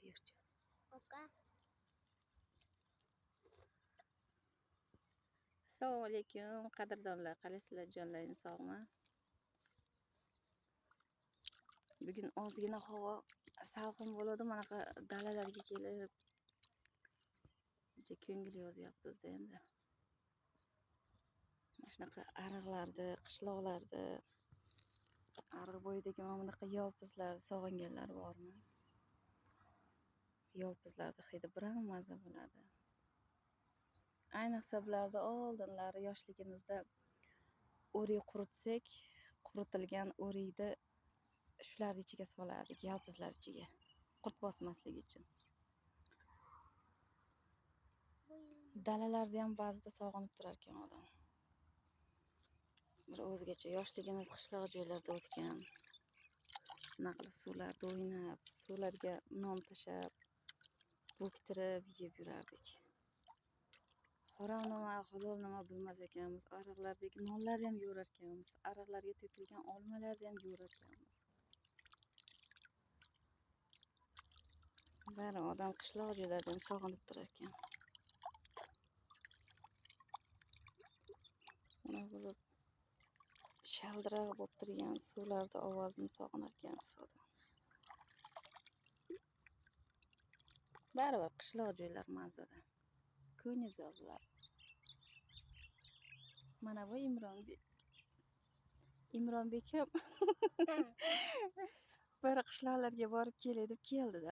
yurchi. Oka. Assalomu alaykum qadrdonlar, qalasizlar jonlaring sog'mi? Bugun ozgina havo salqin bo'ladi, manaqa dalalarga kelib juda ko'ngil yozyapmiz endi. Mana shunaqa ariqlarda, qishloqlarda, ariq bo'yidagi mana bunaqa yolpizlarni sog'inganlar bormi? Yolpizlarni hidi biram maza bo'ladi. Ayniqsa bularda oldinlari yoshligimizda o'rik quritsak, quritilgan o'rikni shularning ichiga solardik, yolpizlar ichiga. Qurt bosmasligi uchun. Dalalarda ham ba'zida sog'inib turar ekan odam. Bir o'zgacha yoshligimiz qishloq joylarda o'tgan. Naqli suvlarda o'ynab, suvlarga non tashab, bo'ktirib yeb yurardik. Harom nima, halol nima bilmas ekanmiz. Ariqlardagi nonlarni ham yo'rar ekanmiz. Ariqlarga to'kilgan olmalarni ham yo'rar ekanmiz. Bari odam qishloq joylarida ham sog'inib turar ekan. Mana bo'lib shaldiroq bo'lib turgan suvlarda ovozini sog'inar ekanmiz odam. Baribir qishloq joylar mazada. Ko'ngil yoziladi. Mana bu Imronbek ham bir qishloqlarga borib kelay deb keldi-da.